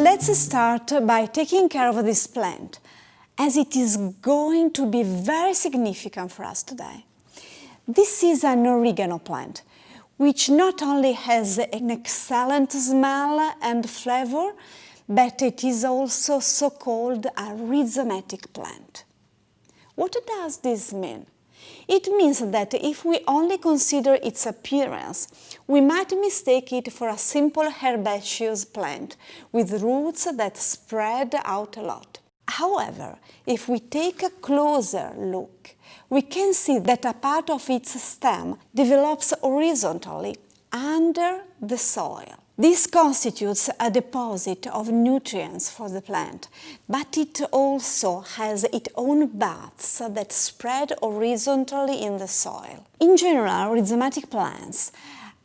Let's start by taking care of this plant, as it is going to be very significant for us today. This is an oregano plant, which not only has an excellent smell and flavor, but it is also so-called a rhizomatic plant. What does this mean? It means that if we only consider its appearance, we might mistake it for a simple herbaceous plant with roots that spread out a lot. However, if we take a closer look, we can see that a part of its stem develops horizontally under the soil. This constitutes a deposit of nutrients for the plant, but it also has its own buds that spread horizontally in the soil. In general, rhizomatic plants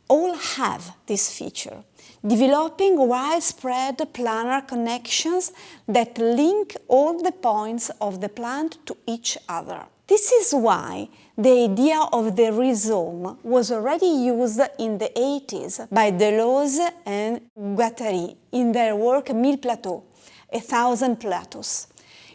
all have this feature, developing widespread planar connections that link all the points of the plant to each other. This is why the idea of the rhizome was already used in the 80s by Deleuze and Guattari in their work Mille Plateaux, 1,000 plateaus,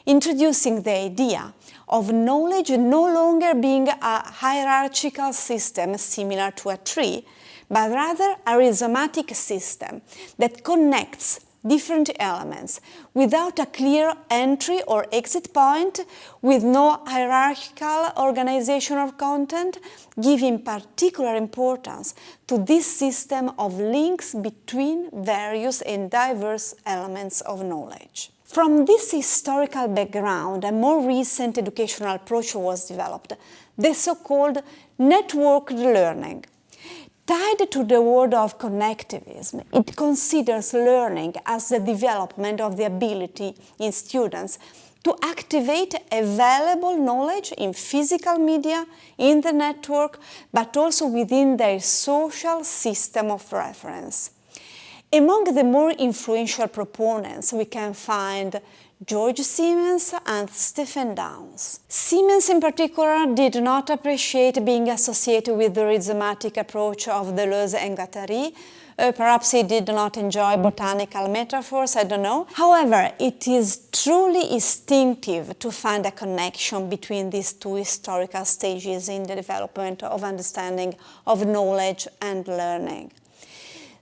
introducing the idea of knowledge no longer being a hierarchical system similar to a tree, but rather a rhizomatic system that connects different elements without a clear entry or exit point, with no hierarchical organization of content, giving particular importance to this system of links between various and diverse elements of knowledge. From this historical background, a more recent educational approach was developed, the so-called networked learning. Tied to the world of connectivism, it considers learning as the development of the ability in students to activate available knowledge in physical media, in the network, but also within their social system of reference. Among the more influential proponents, we can find George Siemens and Stephen Downes. Siemens in particular did not appreciate being associated with the rhizomatic approach of Deleuze and Guattari. Perhaps he did not enjoy botanical metaphors, I don't know. However, it is truly instinctive to find a connection between these two historical stages in the development of understanding of knowledge and learning.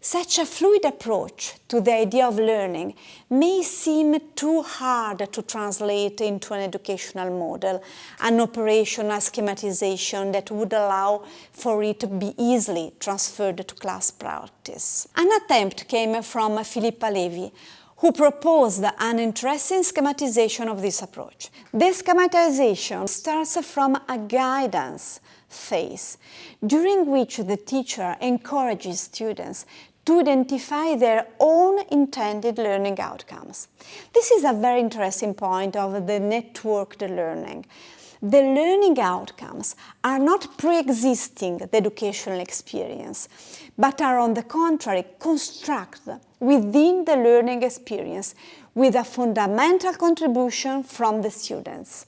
Such a fluid approach to the idea of learning may seem too hard to translate into an educational model, an operational schematization that would allow for it to be easily transferred to class practice. An attempt came from Philippa Levi, who proposed an interesting schematization of this approach. This schematization starts from a guidance phase, during which the teacher encourages students to identify their own intended learning outcomes. This is a very interesting point of the networked learning. The learning outcomes are not pre-existing the educational experience, but are on the contrary constructed within the learning experience with a fundamental contribution from the students.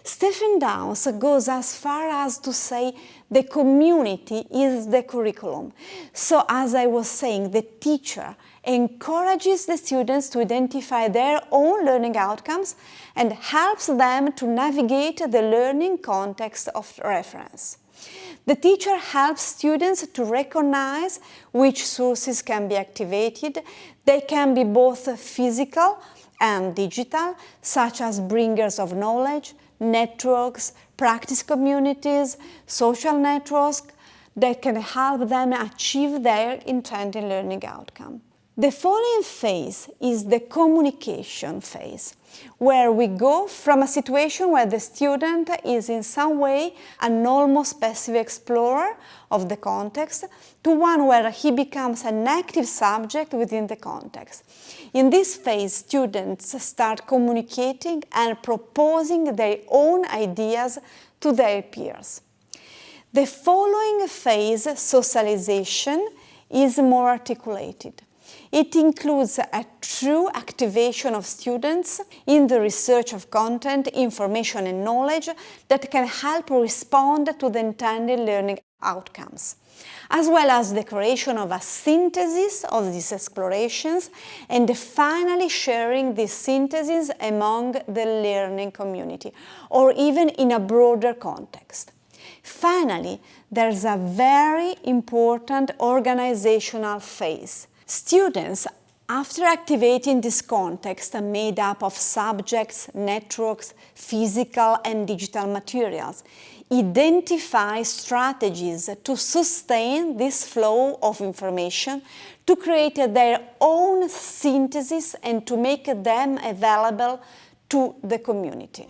Stephen Downes goes as far as to say the community is the curriculum. So, as I was saying, the teacher encourages the students to identify their own learning outcomes and helps them to navigate the learning context of reference. The teacher helps students to recognize which sources can be activated. They can be both physical and digital, such as bringers of knowledge, networks, practice communities, social networks that can help them achieve their intended learning outcome. The following phase is the communication phase, where we go from a situation where the student is in some way an almost passive explorer of the context to one where he becomes an active subject within the context. In this phase, students start communicating and proposing their own ideas to their peers. The following phase, socialization, is more articulated. It includes a true activation of students in the research of content, information and knowledge that can help respond to the intended learning outcomes, as well as the creation of a synthesis of these explorations and finally sharing this synthesis among the learning community or even in a broader context. Finally, there's a very important organizational phase. Students, after activating this context made up of subjects, networks, physical and digital materials, identify strategies to sustain this flow of information, to create their own synthesis and to make them available to the community.